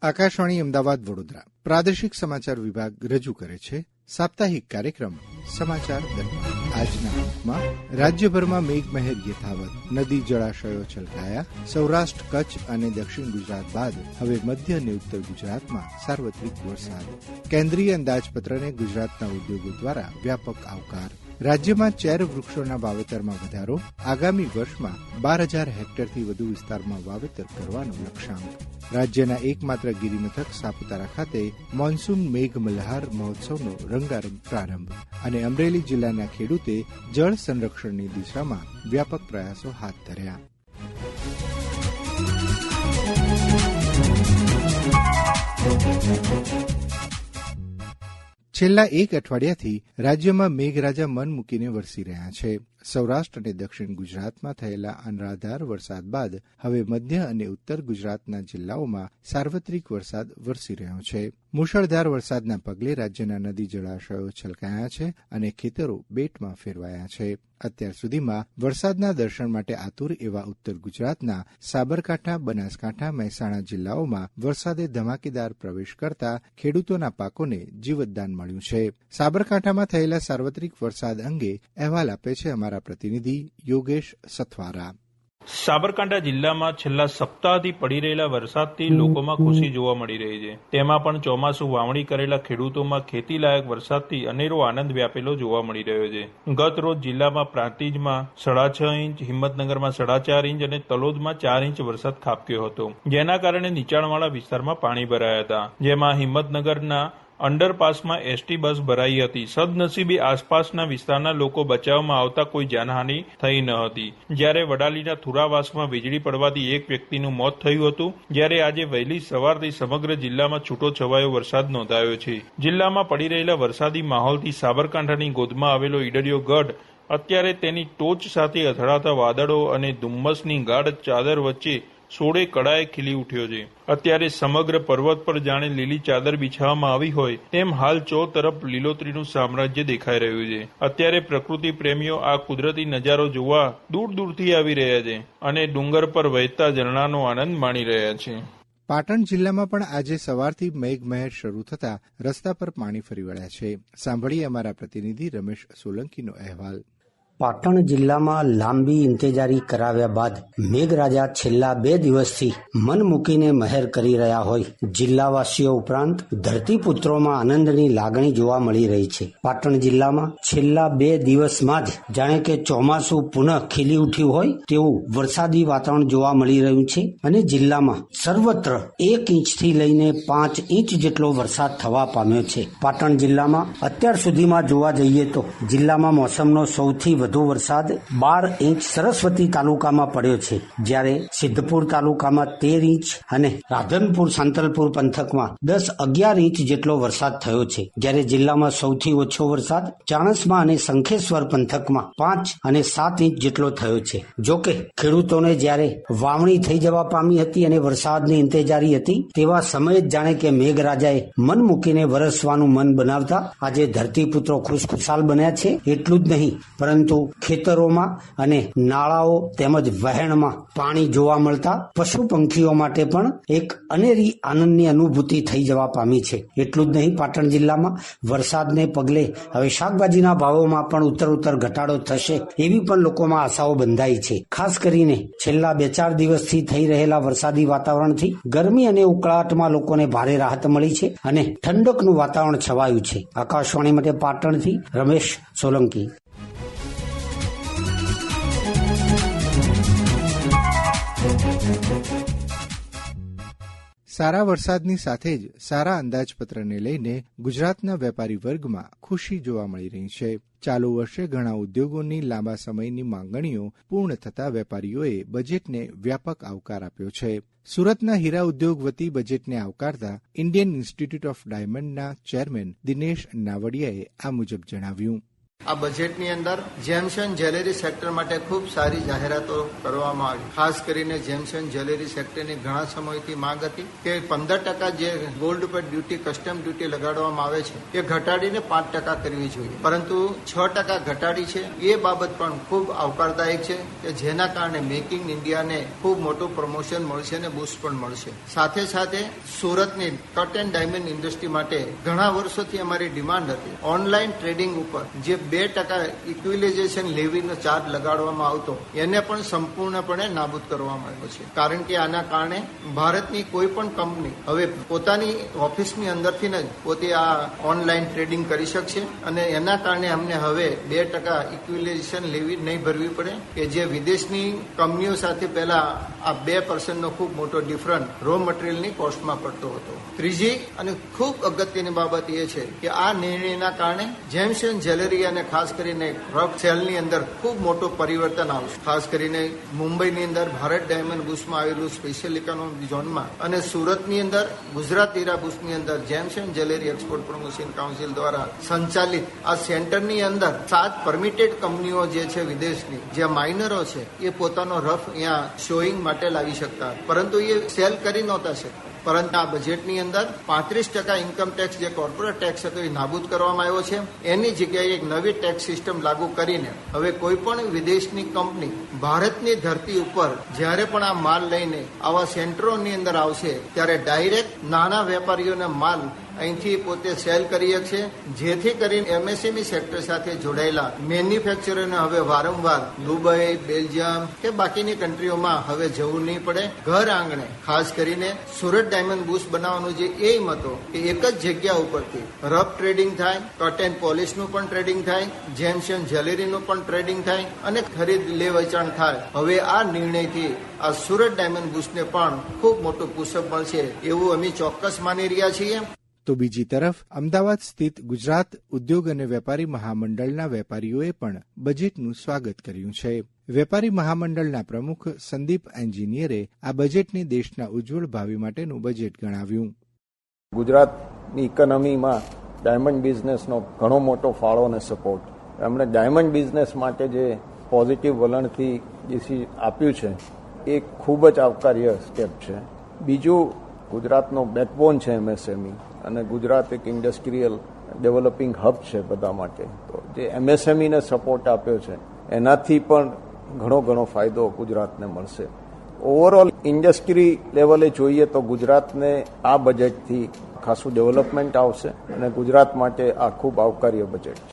આકાશવાણી અમદાવાદ વડોદરા પ્રાદેશિક સમાચાર વિભાગ રજૂ કરે છે સાપ્તાહિક કાર્યક્રમ સમાચાર દરમિયાન. આજના અંકમાં રાજ્યભરમાં મેઘમહેર યથાવત, નદી જળાશયો છલકાયા, સૌરાષ્ટ્ર કચ્છ અને દક્ષિણ ગુજરાત બાદ હવે મધ્ય અને ઉત્તર ગુજરાતમાં સાર્વત્રિક વરસાદ, કેન્દ્રીય અંદાજપત્રને ગુજરાતના ઉદ્યોગો દ્વારા વ્યાપક આવકાર, રાજ્યમાં ચેર વૃક્ષોના વાવેતરમાં વધારો, આગામી વર્ષમાં 12,000 હેક્ટરથી વધુ વિસ્તારમાં વાવેતર કરવાનો લક્ષ્યાંક, રાજ્યના એકમાત્ર ગિરિમથક સાપુતારા ખાતે મોન્સૂન મેઘ મલ્હાર મહોત્સવનો રંગારંગ પ્રારંભ અને અમરેલી જિલ્લાના ખેડૂતે જળ સંરક્ષણની દિશામાં વ્યાપક પ્રયાસો હાથ ધર્યા. છેલ્લા એક અઠવાડિયાથી રાજ્યમાં મેઘરાજા મન મૂકીને વરસી રહ્યા છે. સૌરાષ્ટ્ર અને દક્ષિણ ગુજરાતમાં થયેલા અનરાધાર વરસાદ બાદ હવે મધ્ય અને ઉત્તર ગુજરાતના જિલ્લાઓમાં સાર્વત્રિક વરસાદ વરસી રહ્યો છે. મુશળધાર વરસાદના પગલે રાજ્યના નદી જળાશયો છલકાયા છે અને ખેતરો બેટમાં ફેરવાયા છે. અત્યાર સુધીમાં વરસાદના દર્શન માટે આતુર એવા ઉત્તર ગુજરાતના સાબરકાંઠા, બનાસકાંઠા, મહેસાણા જિલ્લાઓમાં વરસાદે ધમાકેદાર પ્રવેશ કરતા ખેડૂતોના પાકોને જીવતદાન મળ્યું છે. સાબરકાંઠામાં થયેલા સાર્વત્રિક વરસાદ અંગે અહેવાલ આપે છે અમારા પ્રતિનિધિ યોગેશ સથવારા. સાબરકાંઠા જિલ્લામાં છેલ્લા સપ્તાહથી પડી રહેલા વરસાદથી લોકોમાં ખુશી જોવા મળી રહી છે. તેમાં પણ ચોમાસું વાવણી કરેલા ખેડૂતોમાં ખેતીલાયક વરસાદથી અનેરો આનંદ વ્યાપેલો જોવા મળી રહ્યો છે. ગત રોજ જિલ્લામાં પ્રાંતિજમાં 6.5 ઇંચ, હિંમતનગરમાં 4.5 ઇંચ અને તલોદમાં 4 ઇંચ વરસાદ ખાબક્યો હતો, જેના કારણે નીચાણવાળા વિસ્તારમાં પાણી ભરાયા હતા. જેમાં હિંમતનગરના અંડરપાસમાં એસટી બસ ભરાઈ હતી. સદનસીબે આસપાસના વિસ્તારના લોકો બચાવમાં આવતા કોઈ જાનહાનિ થઈ ન હતી. જ્યારે વડાલીના થુરાવાસમાં વીજળી પડવાથી એક વ્યક્તિનું મોત થયું હતું. જ્યારે આજે વહેલી સવારથી સમગ્ર જિલ્લામાં છૂટો છવાયો વરસાદ નોંધાયો છે. જિલ્લામાં પડી રહેલા વરસાદી માહોલથી સાબરકાંઠાની ગોદમાં આવેલો ઈડરિયો ગઢ અત્યારે તેની ટોચ સાથે અથડાતા વાદળો અને ધુમ્મસની ગાઢ ચાદર વચ્ચે સોળે કળાએ ખીલી ઉઠ્યો છે. અત્યારે સમગ્ર પર્વત પર જાણે લીલી ચાદર બિછાવવામાં આવી હોય તેમ હાલ ચો તરફ લીલોતરીનું સામ્રાજ્ય દેખાઈ રહ્યું છે. અત્યારે પ્રકૃતિ પ્રેમીઓ આ કુદરતી નજારો જોવા દૂર દૂરથી આવી રહ્યા છે અને ડુંગર પર વહેતા ઝરણાનો આનંદ માણી રહ્યા છે. પાટણ જિલ્લામાં પણ આજે સવારથી મેઘમહેર શરૂ થતા રસ્તા પર પાણી ફરી વળ્યા છે. સાંભળીએ અમારા પ્રતિનિધિ રમેશ સોલંકીનો અહેવાલ. પાટણ જિલ્લામાં લાંબી ઇંતેજારી કરાવ્યા બાદ મેઘરાજા છેલ્લા 2 દિવસથી મન મૂકીને મહેર કરી રહ્યા હોય જિલ્લાવાસીઓ ઉપરાંત ધરતીપુત્રોમાં આનંદની લાગણી જોવા મળી રહી છે. પાટણ જિલ્લામાં છેલ્લા 2 દિવસમાં જ જાણે કે ચોમાસું પુનઃ ખીલી ઉઠ્યું હોય તેવું વરસાદી વાતાવરણ જોવા મળી રહ્યું છે અને જિલ્લામાં સર્વત્ર 1 ઇંચથી લઈને 5 ઇંચ જેટલો વરસાદ થવા પામ્યો છે. પાટણ જિલ્લામાં અત્યાર સુધીમાં જોવા જઈએ તો જિલ્લામાં મોસમનો સૌથી વધુ વરસાદ 12 ઇંચ સરસ્વતી તાલુકામાં પડ્યો છે, જ્યારે સિદ્ધપુર તાલુકામાં 13 ઇંચ અને રાધનપુર સાંતલપુર પંથકમાં 10-11 ઇંચ જેટલો વરસાદ થયો છે. જ્યારે જિલ્લામાં સૌથી ઓછો વરસાદ ચાણસ્મા અને શંખેશ્વર પંથકમાં 5 અને 7 ઇંચ જેટલો થયો છે. જોકે ખેડૂતોને જ્યારે વાવણી થઈ જવા પામી હતી અને વરસાદની ઇંતેજારી હતી તેવા સમયે જ જાણે કે મેઘરાજાએ મન મૂકીને વરસવાનું મન બનાવતા આજે ધરતીપુત્રો ખુશખુશાલ બન્યા છે. એટલું જ નહીં પરંતુ ખેતરોમાં અને નાળાઓ તેમજ વહેણમાં પાણી જોવા મળતા પશુ પંખીઓ માટે પણ એક અનેરી આનંદની અનુભૂતિ થઈ જવા પામી છે. એટલું જ નહીં, પાટણ જિલ્લામાં વરસાદને પગલે હવે શાકભાજીના ભાવોમાં પણ ઉત્તર ઘટાડો થશે એવી પણ લોકોમાં આશાઓ બંધાઈ છે. ખાસ કરીને છેલ્લા 2-4 દિવસથી થઈ રહેલા વરસાદી વાતાવરણથી ગરમી અને ઉકળાટમાં લોકોને ભારે રાહત મળી છે અને ઠંડકનું વાતાવરણ છવાયું છે. આકાશવાણી માટે પાટણથી રમેશ સોલંકી. સારા વરસાદની સાથે જ સારા અંદાજપત્રને લઈને ગુજરાતના વેપારી વર્ગમાં ખુશી જોવા મળી રહી છે. ચાલુ વર્ષે ઘણા ઉદ્યોગોની લાંબા સમયની માંગણીઓ પૂર્ણ થતા વેપારીઓએ બજેટને વ્યાપક આવકાર આપ્યો છે. સુરતના હીરા ઉદ્યોગ વતી બજેટને આવકારતા ઇન્ડિયન ઇન્સ્ટિટ્યૂટ ઓફ ડાયમંડના ચેરમેન દિનેશ નાવડિયાએ આ મુજબ જણાવ્યું. આ બજેટની અંદર જેમ્સ એન્ડ જ્વેલરી સેક્ટર માટે ખૂબ સારી જાહેરાતો કરવામાં આવી. ખાસ કરીને જેમ્સ એન્ડ જ્વેલરી સેક્ટરની ઘણા સમયથી માંગ હતી કે 15% જે ગોલ્ડ પર ડ્યુટી, કસ્ટમ ડ્યુટી લગાડવામાં આવે છે એ ઘટાડીને 5% કરવી જોઈએ, પરંતુ 6% ઘટાડી છે. એ બાબત પણ ખૂબ આવકારદાયક છે કે જેના કારણે મેક ઇન ઇન્ડિયાને ખૂબ મોટું પ્રમોશન મળશે અને બૂસ્ટ પણ મળશે. સાથે સાથે સુરતની કટ એન્ડ ડાયમંડ ઇન્ડસ્ટ્રી માટે ઘણા વર્ષોથી અમારી ડિમાન્ડ હતી. ઓનલાઈન ટ્રેડિંગ ઉપર જે 2% ઇક્વિલાઇઝેશન લેવીનો ચાર્જ લગાડવામાં આવતો એને પણ સંપૂર્ણપણે નાબૂદ કરવામાં આવ્યો છે. કારણ કે આના કારણે ભારતની કોઈ પણ કંપની હવે પોતાની ઓફિસની અંદરથી જ પોતે આ ઓનલાઈન ટ્રેડિંગ કરી શકશે અને એના કારણે અમને હવે 2% ઇક્વિલાઇઝેશન લેવી નહીં ભરવી પડે કે જે વિદેશની કંપનીઓ સાથે પહેલા આ 2% ખૂબ મોટો ડિફરન્સ રો મટીરિયલની કોસ્ટમાં પડતો હતો. ત્રીજી અને ખૂબ અગત્યની બાબત એ છે કે આ નિર્ણયના કારણે જેમ્સ એન્ડ જ્વેલરી અને ખાસ કરીને રફ સેલની અંદર ખૂબ મોટો પરિવર્તન આવશે. ખાસ કરીને મુંબઈની અંદર ભારત ડાયમંડ બુશમાં આવેલું સ્પેશિયલ ઇકોનોમિક ઝોનમાં અને સુરતની અંદર ગુજરાત હીરા બુશની અંદર gems and jewellery export promotion council દ્વારા સંચાલિત આ સેન્ટરની અંદર 7 પરમિટેડ કંપનીઓ જે છે વિદેશની, જે માઇનરો છે, એ પોતાનો રફ અહીંયા શોઈંગ માટે લાવી શકતા, પરંતુ એ સેલ કરી નહોતા શકતા. પરંતુ આ બજેટની અંદર 35% ઇન્કમ ટેક્સ જે કોર્પોરેટ ટેક્સ હતો એ નાબૂદ કરવામાં આવ્યો છે. એની જગ્યાએ એક નવી ટેક્સ સિસ્ટમ લાગુ કરીને હવે કોઈ પણ વિદેશની કંપની ભારતની ધરતી ઉપર જ્યારે પણ આ માલ લઈને આવા સેન્ટરોની અંદર આવશે ત્યારે ડાયરેક્ટ નાના વેપારીઓને માલ અહીંથી પોતે સેલ કરી શકશે, જેથી કરીને એમએસએમઈ સેક્ટર સાથે જોડાયેલા મેન્યુફેક્ચરરને હવે વારંવાર દુબઈ, બેલ્જિયમ કે બાકીની કન્ટ્રીઓમાં હવે જવું નહીં પડે. ઘર આંગણે ખાસ કરીને સુરત ડાયમંડ બુશ બનાવવાનો જે એમ હતો કે એક જ જગ્યા ઉપરથી રફ ટ્રેડિંગ થાય, કટ એન્ડ પોલિશનું પણ ટ્રેડિંગ થાય, જેમ્સ એન્ડ જ્વેલરીનું પણ ટ્રેડિંગ થાય અને ખરીદ લે વેચાણ થાય. હવે આ નિર્ણયથી આ સુરત ડાયમંડ બુશને પણ ખૂબ મોટું પુશઅપ મળશે એવું અમે ચોક્કસ માની રહ્યા છીએ. તો બીજી તરફ અમદાવાદ સ્થિત ગુજરાત ઉદ્યોગ અને વેપારી મહામંડળના વેપારીઓએ પણ બજેટનું સ્વાગત કર્યું છે. વેપારી મહામંડળના પ્રમુખ સંદીપ એન્જિનિયરે આ બજેટને દેશના ઉજ્જવળ ભાવિ માટેનું બજેટ ગણાવ્યું. ગુજરાતની ઇકોનોમીમાં ડાયમંડ બિઝનેસનો ઘણો મોટો ફાળો અને સપોર્ટ એમણે ડાયમંડ બિઝનેસ માટે જે પોઝિટિવ વલણથી જે આપ્યું છે એ ખૂબ જ આવકાર્ય સ્ટેપ છે. બીજું, ગુજરાતનો બેકબોન છે એમએસએમઈ અને ગુજરાત એક ઇન્ડસ્ટ્રીયલ ડેવલપિંગ હબ છે બધા માટે. તો જે એમએસએમઈને સપોર્ટ આપ્યો છે એનાથી પણ ઘણો ફાયદો ગુજરાતને મળશે. ઓવરઓલ ઇન્ડસ્ટ્રી લેવલે જોઈએ તો ગુજરાતને આ બજેટથી ખાસું ડેવલપમેન્ટ આવશે અને ગુજરાત માટે આ ખૂબ આવકાર્ય બજેટ છે.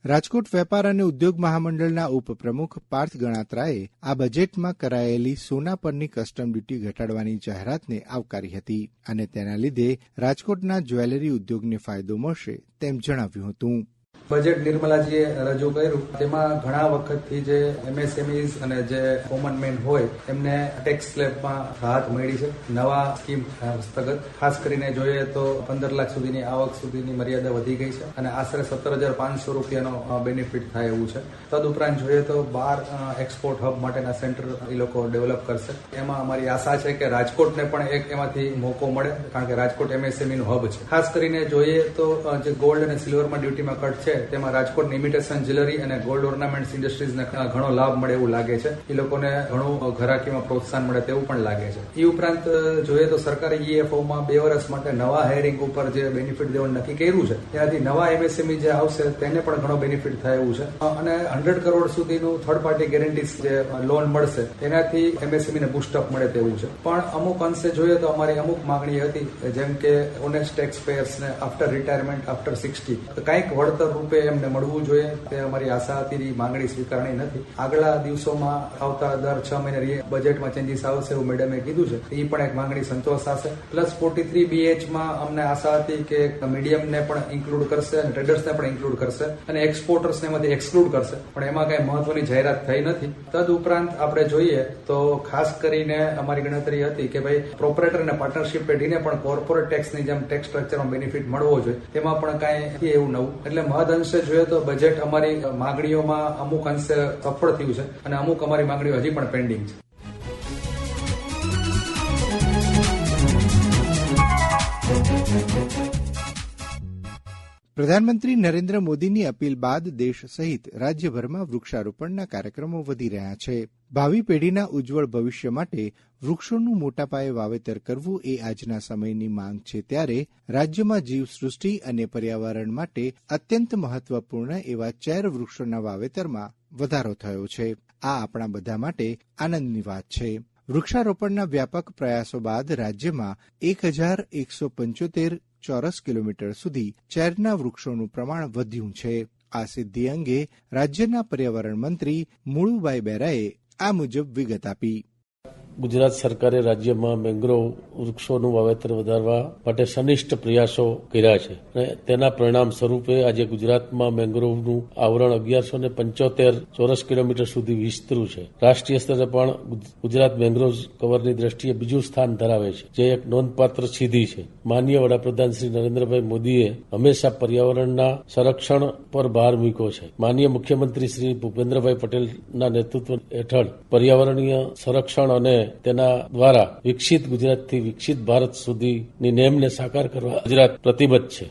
રાજકોટ વેપાર અને ઉદ્યોગ મહામંડળના ઉપપ્રમુખ પાર્થ ગણાત્રાએ આ બજેટમાં કરાયેલી સોના પરની કસ્ટમ ડ્યુટી ઘટાડવાની જાહેરાતને આવકારી હતી અને તેના લીધે રાજકોટના જ્વેલરી ઉદ્યોગને ફાયદો મળશે તેમ જણાવ્યું હતું. બજેટ નિર્મલાજીએ રજૂ કર્યું તેમાં ઘણા વખતથી જે એમએસએમઈઝ અને જે કોમન મેન હોય એમને ટેક્સ સ્લેબમાં રાહત મળી છે. નવા સ્કીમ હસ્તગત ખાસ કરીને જોઈએ તો 15 લાખ સુધીની આવક સુધીની મર્યાદા વધી ગઈ છે અને આશરે 17,500 રૂપિયાનો બેનિફિટ થાય એવું છે. તદુપરાંત જોઈએ તો 12 એક્સપોર્ટ હબ માટેના સેન્ટર એ લોકો ડેવલપ કરશે. એમાં અમારી આશા છે કે રાજકોટને પણ એક એમાંથી મોકો મળે, કારણ કે રાજકોટ એમએસએમઈનું હબ છે. ખાસ કરીને જોઈએ તો જે ગોલ્ડ અને સિલ્વરમાં ડ્યુટીમાં કટ છે તેમાં રાજકોટની ઇમિટેશન જ્વેલરી અને ગોલ્ડ ઓર્નામેન્ટ્સ ઇન્ડસ્ટ્રીઝને ઘણો લાભ મળે એવું લાગે છે. એ લોકોને ઘણું ઘરાકીમાં પ્રોત્સાહન મળે તેવું પણ લાગે છે. એ ઉપરાંત જોઈએ તો સરકારે ઈએફઓમાં 2 વર્ષ માટે નવા હાયરિંગ ઉપર જે બેનિફિટ દેવાનું નક્કી કર્યું છે ત્યાંથી નવા એમએસએમઈ જે આવશે તેને પણ ઘણો બેનિફિટ થાય એવું છે. અને 100 કરોડ સુધીનું થર્ડ પાર્ટી ગેરંટીઝ જે લોન મળશે તેનાથી એમએસએમઈને બુસ્ટઅપ મળે તેવું છે. પણ અમુક અંશે જોઈએ તો અમારી અમુક માંગણી હતી, જેમ કે ઓનેસ્ટ ટેક્સ પેયર્સને આફ્ટર રિટાયરમેન્ટ આફ્ટર 60 કંઈક વળતર રૂપે એમને મળવું જોઈએ. તે અમારી આશા હતી, માંગણી સ્વીકારણી નથી. આગલા દિવસોમાં આવતા દર 6 મહિને બજેટમાં ચેન્જીસ આવશે એવું મેડમે કીધું છે. એ પણ એક માંગણી સંતોષાશે. પ્લસ 43BH માં અમને આશા હતી કે મીડિયમને પણ ઇન્ક્લુડ કરશે અને ટ્રેડર્સને પણ ઇન્ક્લુડ કરશે અને એક્સપોર્ટર્સને એમાંથી એક્સક્લુડ કરશે, પણ એમાં કઈ મહત્વની જાહેરાત થઈ નથી. તદ ઉપરાંત આપણે જોઈએ તો ખાસ કરીને અમારી ગણતરી હતી કે ભાઈ પ્રોપરેટર અને પાર્ટનરશિપ પેઢીને પણ કોર્પોરેટ ટેક્સની જેમ ટેક્સ સ્ટ્રક્ચરમાં બેનિફિટ મળવો જોઈએ. તેમાં પણ કાંઈ એવું નવું. એટલે મહદ અંશે જોઈએ તો બજેટ અમારી માંગણીઓમાં અમુક અંશે સફળ થયું છે અને અમુક અમારી માંગણીઓ હજી પણ પેન્ડિંગ છે. પ્રધાનમંત્રી નરેન્દ્ર મોદીની અપીલ બાદ દેશ સહિત રાજ્યભરમાં વૃક્ષારોપણના કાર્યક્રમો વધી રહ્યા છે. ભાવિ પેઢીના ઉજ્જવળ ભવિષ્ય માટે વૃક્ષોનું મોટા પાયે વાવેતર કરવું એ આજના સમયની માંગ છે. ત્યારે રાજ્યમાં જીવસૃષ્ટિ અને પર્યાવરણ માટે અત્યંત મહત્વપૂર્ણ એવા ચેર વૃક્ષોના વાવેતરમાં વધારો થયો છે. આ આપણા બધા માટે આનંદની વાત છે. વૃક્ષારોપણના વ્યાપક પ્રયાસો બાદ રાજ્યમાં 1,175 ચોરસ કિલોમીટર સુધી ચેરના વૃક્ષોનું પ્રમાણ વધ્યું છે. આ સિદ્ધિ અંગે રાજ્યના પર્યાવરણ મંત્રી મુળુભાઈ બેરાએ આ મુજબ વિગત આપી. ગુજરાત સરકારે રાજ્યમાં મેંગ્રોવ વૃક્ષોનું વાવેતર વધારવા માટે સનિષ્ઠ પ્રયાસો કર્યા છે અને તેના પરિણામ સ્વરૂપે આજે ગુજરાતમાં મેંગ્રોવનું આવરણ 1175 ચોરસ કિલોમીટર સુધી વિસ્તર્યું છે. રાષ્ટ્રીય સ્તરે પણ ગુજરાત મેંગ્રોવ કવરની દ્રષ્ટિએ બીજું સ્થાન ધરાવે છે, જે એક નોંધપાત્ર સિદ્ધિ છે. માનનીય વડાપ્રધાન શ્રી નરેન્દ્રભાઈ મોદીએ હંમેશા પર્યાવરણના સંરક્ષણ પર ભાર મૂક્યો છે. માનનીય મુખ્યમંત્રી શ્રી ભૂપેન્દ્રભાઈ પટેલના નેતૃત્વ હેઠળ પર્યાવરણીય સંરક્ષણ અને તેના દ્વારા વિકસિત ગુજરાતથી વિકસિત ભારત સુધીની નેમને સાકાર કરવા ગુજરાત પ્રતિબદ્ધ છે.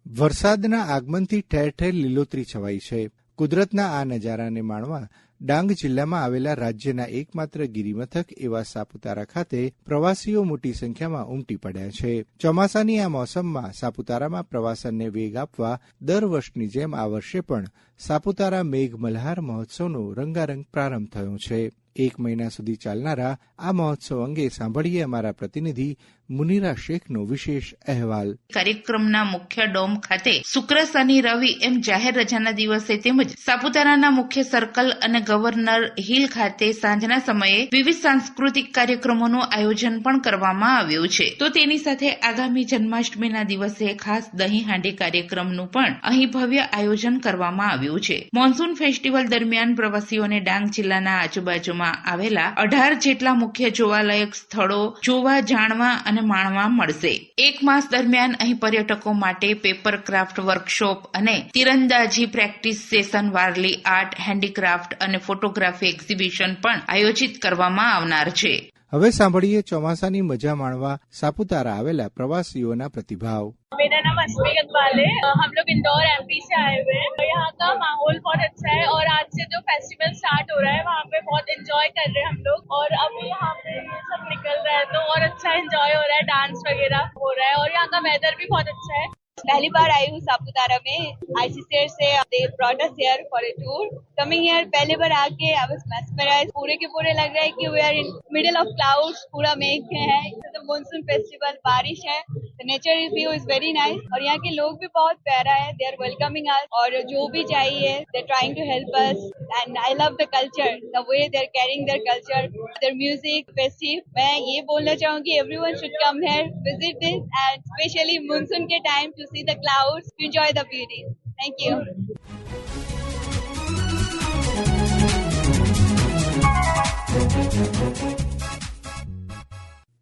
વરસાદના આગમનથી ઠેર ઠેર લીલોતરી છવાઈ છે. કુદરતના આ નજારાને માણવા ડાંગ જિલ્લામાં આવેલા રાજ્યના એકમાત્ર ગિરિમથક એવા સાપુતારા ખાતે પ્રવાસીઓ મોટી સંખ્યામાં ઉમટી પડ્યા છે. ચોમાસાની આ મોસમમાં સાપુતારામાં પ્રવાસનને વેગ આપવા દર વર્ષની જેમ આ વર્ષે પણ સાપુતારા મેઘ મલ્હાર મહોત્સવનો રંગારંગ પ્રારંભ થયો છે. 1 મહિના સુધી ચાલનારા આ મહોત્સવ અંગે સાંભળીએ અમારા પ્રતિનિધિ મુનીરા શેખનો વિશેષ અહેવાલ. કાર્યક્રમના મુખ્ય ડોમ ખાતે શુક્ર, શનિ, રવિ એમ જાહેર રજાના દિવસે તેમજ સાપુતારાના મુખ્ય સર્કલ અને ગવર્નર હિલ ખાતે સાંજના સમયે વિવિધ સાંસ્કૃતિક કાર્યક્રમોનું આયોજન પણ કરવામાં આવ્યું છે. તો તેની સાથે આગામી જન્માષ્ટમીના દિવસે ખાસ દહીં હાંડી કાર્યક્રમનું પણ અહીં ભવ્ય આયોજન કરવામાં આવ્યું છે. મોન્સૂન ફેસ્ટિવલ દરમિયાન પ્રવાસીઓને ડાંગ જિલ્લાના આજુબાજુમાં આવેલા 18 જેટલા મુખ્ય જોવાલાયક સ્થળો જોવા, જાણવા અને માણવા મળશે. 1 માસ દરમિયાન અહીં પર્યટકો માટે પેપર ક્રાફ્ટ વર્કશોપ અને તીરંદાજી practice session, Warli art, handicraft અને ફોટોગ્રાફી એક્ઝિબિશન પણ આયોજિત કરવામાં આવનાર છે. હવે સાંભળીએ ચોમાસાની મજા માણવા સાપુતારા આવેલા પ્રવાસીઓના પ્રતિભાવ. मेरा नाम अस्मी इकबाल है. हम लोग इंदौर एमपी से आए हुए हैं. यहाँ का माहौल बहुत अच्छा है और आज से जो फेस्टिवल स्टार्ट हो रहा है वहाँ पे बहुत एंजॉय कर रहे हैं हम लोग. और अभी यहाँ पे ये सब निकल रहा है तो और अच्छा एंजॉय हो रहा है, डांस वगैरह हो रहा है और यहाँ का वेदर भी बहुत अच्छा है. पहली बार आई हूँ सापुतारा में. ICCR से they brought us here for a tour. Coming here पहले बार आके I was mesmerized. पूरे के पूरे लग रहा है कि we are in middle of clouds. पूरा मेघ है. The monsoon festival, बारिश है. The nature view is very nice. और यहाँ के लोग भी बहुत प्यारा है. They are welcoming us. और जो भी चाहिए they are trying to help us. And I love the culture. The way they are carrying their culture, their music, festive. मैं ये बोलना चाहूँगी everyone should come here, visit this, and especially monsoon के time to see the clouds, to enjoy the beauty. Thank you.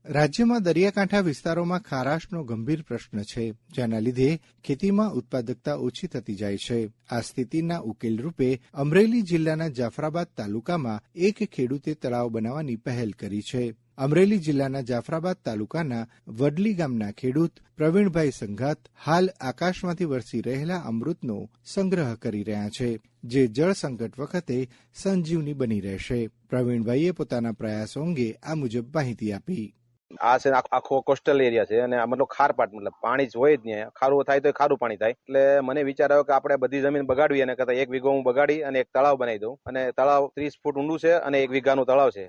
રાજ્યમાં દરિયાકાંઠા વિસ્તારોમાં ખારાશનો ગંભીર પ્રશ્ન છે, જેના લીધે ખેતીમાં ઉત્પાદકતા ઓછી થતી જાય છે. આ સ્થિતિના ઉકેલ રૂપે અમરેલી જિલ્લાના જાફરાબાદ તાલુકામાં એક ખેડૂતે તળાવ બનાવવાની પહેલ કરી છે. અમરેલી જિલ્લાના જાફરાબાદ તાલુકાના વડલી ગામના ખેડૂત પ્રવીણભાઈ સંઘાત હાલ આકાશમાંથી વરસી રહેલા અમૃતનો સંગ્રહ કરી રહ્યા છે, જે જળ સંકટ વખતે સંજીવની બની રહેશે. પ્રવીણભાઈએ પોતાના પ્રયાસો અંગે આ મુજબ માહિતી આપી. આ છે આખો કોસ્ટલ એરિયા છે અને આ મતલબ ખારપાટ, મતલબ પાણી જ હોય જ નહીં. ખારું થાય તો ખારું પાણી થાય. એટલે મને વિચાર આવ્યો કે આપણે બધી જમીન બગાડવી અને કરતા 1 વીઘો હું બગાડી અને એક તળાવ બનાવી દઉં. અને તળાવ 30 ફૂટ ઊંડું છે અને 1 વીઘાનું તળાવ છે.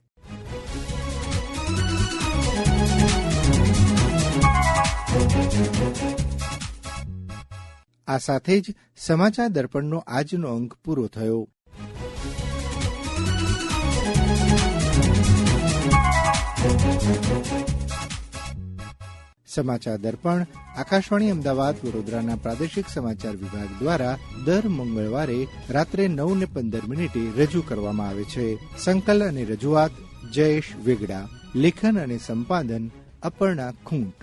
આ સાથે જ સમાચાર દર્પણનો આજનો અંક પૂરો થયો. સમાચાર દર્પણ આકાશવાણી અમદાવાદ વડોદરાના પ્રાદેશિક સમાચાર વિભાગ દ્વારા દર મંગળવારે રાત્રે 9:15 રજૂ કરવામાં આવે છે. સંકલન અને રજૂઆત જયેશ વેગડા. લેખન અને સંપાદન અપર્ણા ખૂંટ.